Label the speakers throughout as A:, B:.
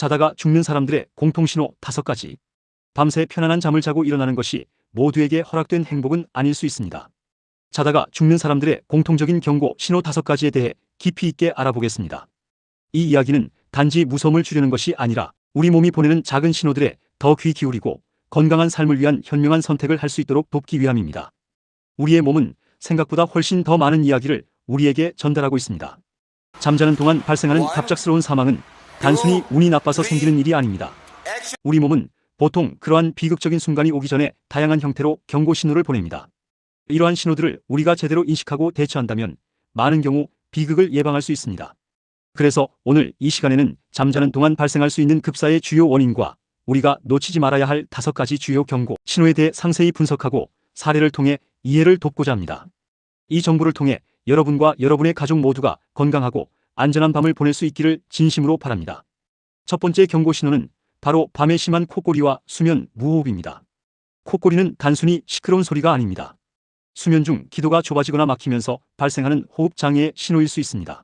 A: 자다가 죽는 사람들의 공통신호 5가지. 밤새 편안한 잠을 자고 일어나는 것이 모두에게 허락된 행복은 아닐 수 있습니다. 자다가 죽는 사람들의 공통적인 경고 신호 5가지에 대해 깊이 있게 알아보겠습니다. 이 이야기는 단지 무서움을 주려는 것이 아니라 우리 몸이 보내는 작은 신호들에 더 귀 기울이고 건강한 삶을 위한 현명한 선택을 할 수 있도록 돕기 위함입니다. 우리의 몸은 생각보다 훨씬 더 많은 이야기를 우리에게 전달하고 있습니다. 잠자는 동안 발생하는 갑작스러운 사망은 단순히 운이 나빠서 생기는 일이 아닙니다. 우리 몸은 보통 그러한 비극적인 순간이 오기 전에 다양한 형태로 경고 신호를 보냅니다. 이러한 신호들을 우리가 제대로 인식하고 대처한다면 많은 경우 비극을 예방할 수 있습니다. 그래서 오늘 이 시간에는 잠자는 동안 발생할 수 있는 급사의 주요 원인과 우리가 놓치지 말아야 할 5가지 주요 경고 신호에 대해 상세히 분석하고 사례를 통해 이해를 돕고자 합니다. 이 정보를 통해 여러분과 여러분의 가족 모두가 건강하고 안전한 밤을 보낼 수 있기를 진심으로 바랍니다. 첫 번째 경고 신호는 바로 밤에 심한 콧골이와 수면 무호흡입니다. 콧골이는 단순히 시끄러운 소리가 아닙니다. 수면 중 기도가 좁아지거나 막히면서 발생하는 호흡 장애의 신호일 수 있습니다.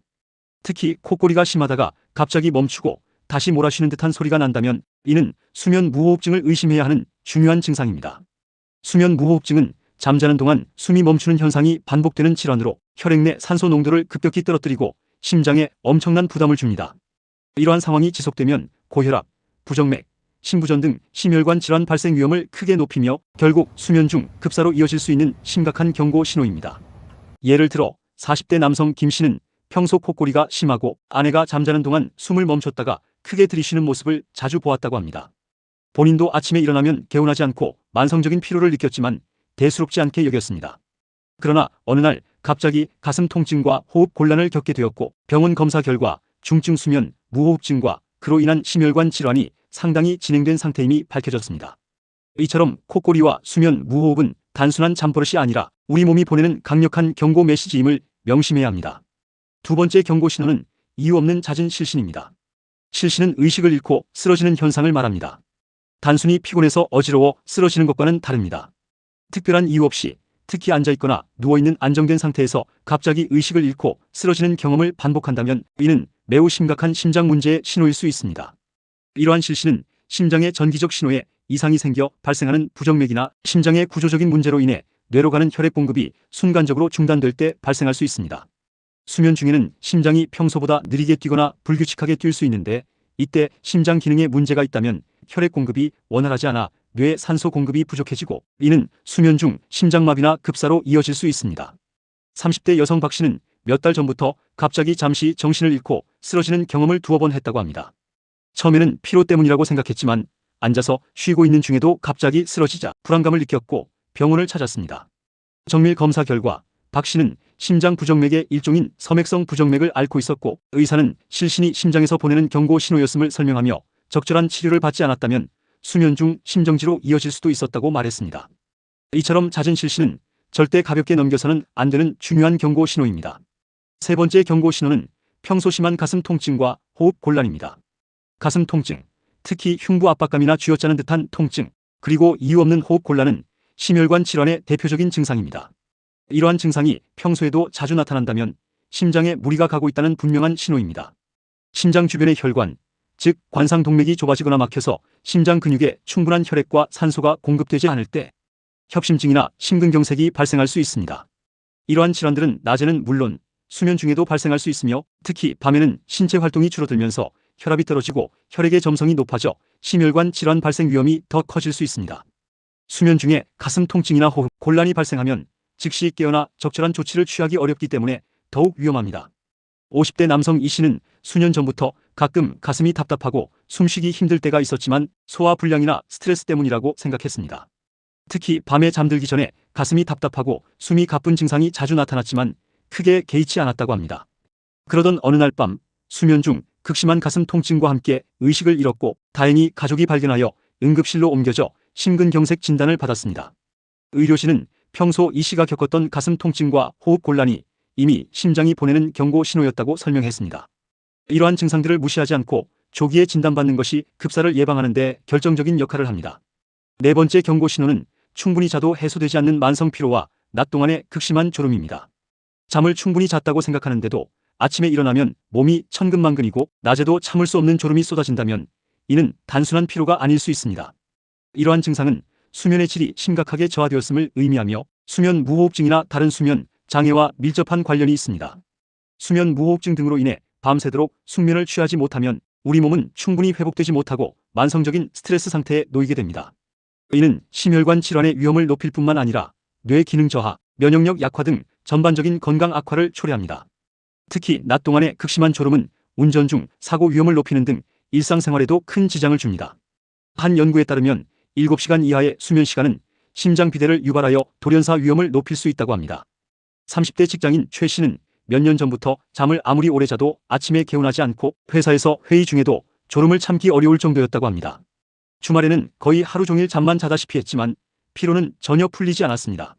A: 특히 콧골이가 심하다가 갑자기 멈추고 다시 몰아쉬는 듯한 소리가 난다면 이는 수면 무호흡증을 의심해야 하는 중요한 증상입니다. 수면 무호흡증은 잠자는 동안 숨이 멈추는 현상이 반복되는 질환으로 혈액 내 산소 농도를 급격히 떨어뜨리고 심장에 엄청난 부담을 줍니다. 이러한 상황이 지속되면 고혈압, 부정맥, 심부전 등 심혈관 질환 발생 위험을 크게 높이며 결국 수면 중 급사로 이어질 수 있는 심각한 경고 신호입니다. 예를 들어 40대 남성 김 씨는 평소 콧골이가 심하고 아내가 잠자는 동안 숨을 멈췄다가 크게 들이쉬는 모습을 자주 보았다고 합니다. 본인도 아침에 일어나면 개운하지 않고 만성적인 피로를 느꼈지만 대수롭지 않게 여겼습니다. 그러나 어느 날 갑자기 가슴 통증과 호흡 곤란을 겪게 되었고 병원 검사 결과 중증 수면 무호흡증과 그로 인한 심혈관 질환이 상당히 진행된 상태임이 밝혀졌습니다. 이처럼 콧골이와 수면 무호흡은 단순한 잠버릇이 아니라 우리 몸이 보내는 강력한 경고 메시지임을 명심해야 합니다. 두 번째 경고 신호는 이유 없는 잦은 실신입니다. 실신은 의식을 잃고 쓰러지는 현상을 말합니다. 단순히 피곤해서 어지러워 쓰러지는 것과는 다릅니다. 특별한 이유 없이 특히 앉아있거나 누워있는 안정된 상태에서 갑자기 의식을 잃고 쓰러지는 경험을 반복한다면 이는 매우 심각한 심장 문제의 신호일 수 있습니다. 이러한 실신은 심장의 전기적 신호에 이상이 생겨 발생하는 부정맥이나 심장의 구조적인 문제로 인해 뇌로 가는 혈액 공급이 순간적으로 중단될 때 발생할 수 있습니다. 수면 중에는 심장이 평소보다 느리게 뛰거나 불규칙하게 뛸 수 있는데 이때 심장 기능에 문제가 있다면 혈액 공급이 원활하지 않아 뇌에 산소 공급이 부족해지고 이는 수면 중 심장마비나 급사로 이어질 수 있습니다. 30대 여성 박 씨는 몇 달 전부터 갑자기 잠시 정신을 잃고 쓰러지는 경험을 2번 했다고 합니다. 처음에는 피로 때문이라고 생각했지만 앉아서 쉬고 있는 중에도 갑자기 쓰러지자 불안감을 느꼈고 병원을 찾았습니다. 정밀 검사 결과 박 씨는 심장 부정맥의 일종인 섬액성 부정맥을 앓고 있었고 의사는 실신이 심장에서 보내는 경고 신호였음을 설명하며 적절한 치료를 받지 않았다면 수면 중 심정지로 이어질 수도 있었다고 말했습니다. 이처럼 잦은 실신은 절대 가볍게 넘겨서는 안 되는 중요한 경고 신호입니다. 세 번째 경고 신호는 평소 심한 가슴 통증과 호흡 곤란입니다. 가슴 통증, 특히 흉부 압박감이나 쥐어짜는 듯한 통증, 그리고 이유 없는 호흡 곤란은 심혈관 질환의 대표적인 증상입니다. 이러한 증상이 평소에도 자주 나타난다면 심장에 무리가 가고 있다는 분명한 신호입니다. 심장 주변의 혈관, 즉 관상동맥이 좁아지거나 막혀서 심장 근육에 충분한 혈액과 산소가 공급되지 않을 때 협심증이나 심근경색이 발생할 수 있습니다. 이러한 질환들은 낮에는 물론 수면 중에도 발생할 수 있으며 특히 밤에는 신체 활동이 줄어들면서 혈압이 떨어지고 혈액의 점성이 높아져 심혈관 질환 발생 위험이 더 커질 수 있습니다. 수면 중에 가슴 통증이나 호흡 곤란이 발생하면 즉시 깨어나 적절한 조치를 취하기 어렵기 때문에 더욱 위험합니다. 50대 남성 이 씨는 수년 전부터 가끔 가슴이 답답하고 숨쉬기 힘들 때가 있었지만 소화불량이나 스트레스 때문이라고 생각했습니다. 특히 밤에 잠들기 전에 가슴이 답답하고 숨이 가쁜 증상이 자주 나타났지만 크게 개의치 않았다고 합니다. 그러던 어느 날 밤 수면 중 극심한 가슴 통증과 함께 의식을 잃었고 다행히 가족이 발견하여 응급실로 옮겨져 심근경색 진단을 받았습니다. 의료진은 평소 이 씨가 겪었던 가슴 통증과 호흡 곤란이 이미 심장이 보내는 경고 신호였다고 설명했습니다. 이러한 증상들을 무시하지 않고 조기에 진단받는 것이 급사를 예방하는 데 결정적인 역할을 합니다. 네 번째 경고 신호는 충분히 자도 해소되지 않는 만성 피로와 낮 동안의 극심한 졸음입니다. 잠을 충분히 잤다고 생각하는데도 아침에 일어나면 몸이 천근만근이고 낮에도 참을 수 없는 졸음이 쏟아진다면 이는 단순한 피로가 아닐 수 있습니다. 이러한 증상은 수면의 질이 심각하게 저하되었음을 의미하며 수면 무호흡증이나 다른 수면 장애와 밀접한 관련이 있습니다. 수면 무호흡증 등으로 인해 밤새도록 숙면을 취하지 못하면 우리 몸은 충분히 회복되지 못하고 만성적인 스트레스 상태에 놓이게 됩니다. 이는 심혈관 질환의 위험을 높일 뿐만 아니라 뇌 기능 저하, 면역력 약화 등 전반적인 건강 악화를 초래합니다. 특히 낮 동안의 극심한 졸음은 운전 중 사고 위험을 높이는 등 일상생활에도 큰 지장을 줍니다. 한 연구에 따르면 7시간 이하의 수면 시간은 심장 비대를 유발하여 돌연사 위험을 높일 수 있다고 합니다. 30대 직장인 최 씨는 몇 년 전부터 잠을 아무리 오래 자도 아침에 개운하지 않고 회사에서 회의 중에도 졸음을 참기 어려울 정도였다고 합니다. 주말에는 거의 하루 종일 잠만 자다시피 했지만 피로는 전혀 풀리지 않았습니다.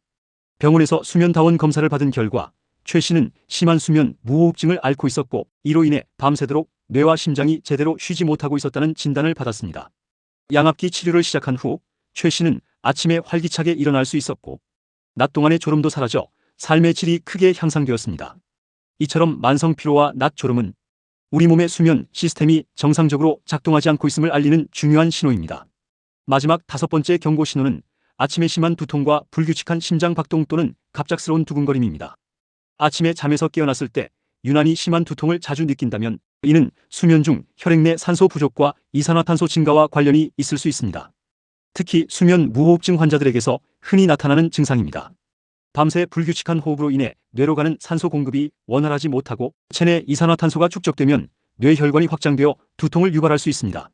A: 병원에서 수면다원 검사를 받은 결과 최 씨는 심한 수면 무호흡증을 앓고 있었고 이로 인해 밤새도록 뇌와 심장이 제대로 쉬지 못하고 있었다는 진단을 받았습니다. 양압기 치료를 시작한 후 최 씨는 아침에 활기차게 일어날 수 있었고 낮 동안의 졸음도 사라져 삶의 질이 크게 향상되었습니다. 이처럼 만성 피로와 낮 졸음은 우리 몸의 수면 시스템이 정상적으로 작동하지 않고 있음을 알리는 중요한 신호입니다. 마지막 5번째 경고 신호는 아침에 심한 두통과 불규칙한 심장 박동 또는 갑작스러운 두근거림입니다. 아침에 잠에서 깨어났을 때 유난히 심한 두통을 자주 느낀다면 이는 수면 중 혈액 내 산소 부족과 이산화탄소 증가와 관련이 있을 수 있습니다. 특히 수면 무호흡증 환자들에게서 흔히 나타나는 증상입니다. 밤새 불규칙한 호흡으로 인해 뇌로 가는 산소 공급이 원활하지 못하고 체내 이산화탄소가 축적되면 뇌혈관이 확장되어 두통을 유발할 수 있습니다.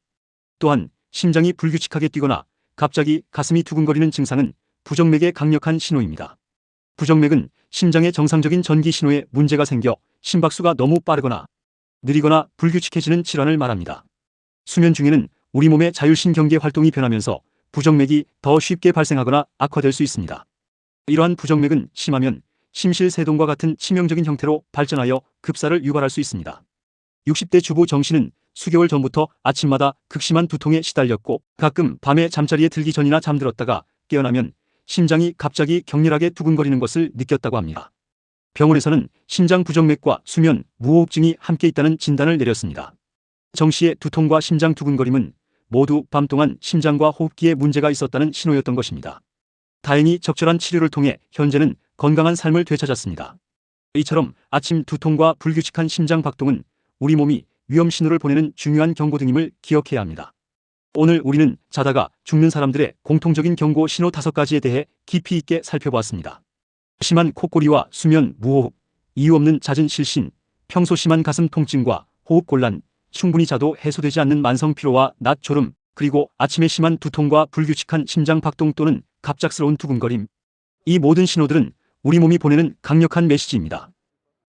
A: 또한 심장이 불규칙하게 뛰거나 갑자기 가슴이 두근거리는 증상은 부정맥의 강력한 신호입니다. 부정맥은 심장의 정상적인 전기 신호에 문제가 생겨 심박수가 너무 빠르거나 느리거나 불규칙해지는 질환을 말합니다. 수면 중에는 우리 몸의 자율신경계 활동이 변하면서 부정맥이 더 쉽게 발생하거나 악화될 수 있습니다. 이러한 부정맥은 심하면 심실세동과 같은 치명적인 형태로 발전하여 급사를 유발할 수 있습니다. 60대 주부 정 씨는 수개월 전부터 아침마다 극심한 두통에 시달렸고 가끔 밤에 잠자리에 들기 전이나 잠들었다가 깨어나면 심장이 갑자기 격렬하게 두근거리는 것을 느꼈다고 합니다. 병원에서는 심장 부정맥과 수면 무호흡증이 함께 있다는 진단을 내렸습니다. 정 씨의 두통과 심장 두근거림은 모두 밤 동안 심장과 호흡기에 문제가 있었다는 신호였던 것입니다. 다행히 적절한 치료를 통해 현재는 건강한 삶을 되찾았습니다. 이처럼 아침 두통과 불규칙한 심장 박동은 우리 몸이 위험 신호를 보내는 중요한 경고 등임을 기억해야 합니다. 오늘 우리는 자다가 죽는 사람들의 공통적인 경고 신호 5가지에 대해 깊이 있게 살펴보았습니다. 심한 코골이와 수면 무호흡, 이유 없는 잦은 실신, 평소 심한 가슴 통증과 호흡 곤란, 충분히 자도 해소되지 않는 만성 피로와 낮 졸음, 그리고 아침에 심한 두통과 불규칙한 심장 박동 또는 갑작스러운 두근거림. 이 모든 신호들은 우리 몸이 보내는 강력한 메시지입니다.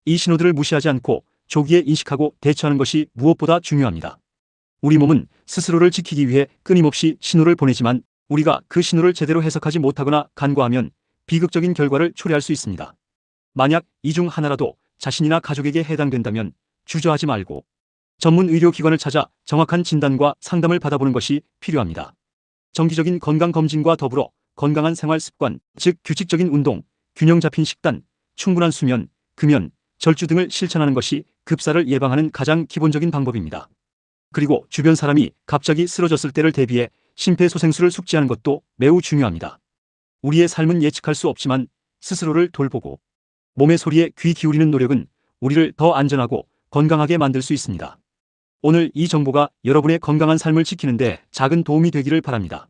A: 이 신호들을 무시하지 않고 조기에 인식하고 대처하는 것이 무엇보다 중요합니다. 우리 몸은 스스로를 지키기 위해 끊임없이 신호를 보내지만 우리가 그 신호를 제대로 해석하지 못하거나 간과하면 비극적인 결과를 초래할 수 있습니다. 만약 이 중 하나라도 자신이나 가족에게 해당된다면 주저하지 말고 전문 의료기관을 찾아 정확한 진단과 상담을 받아보는 것이 필요합니다. 정기적인 건강검진과 더불어 건강한 생활 습관, 즉 규칙적인 운동, 균형 잡힌 식단, 충분한 수면, 금연, 절주 등을 실천하는 것이 급사를 예방하는 가장 기본적인 방법입니다. 그리고 주변 사람이 갑자기 쓰러졌을 때를 대비해 심폐소생술을 숙지하는 것도 매우 중요합니다. 우리의 삶은 예측할 수 없지만 스스로를 돌보고 몸의 소리에 귀 기울이는 노력은 우리를 더 안전하고 건강하게 만들 수 있습니다. 오늘 이 정보가 여러분의 건강한 삶을 지키는 데 작은 도움이 되기를 바랍니다.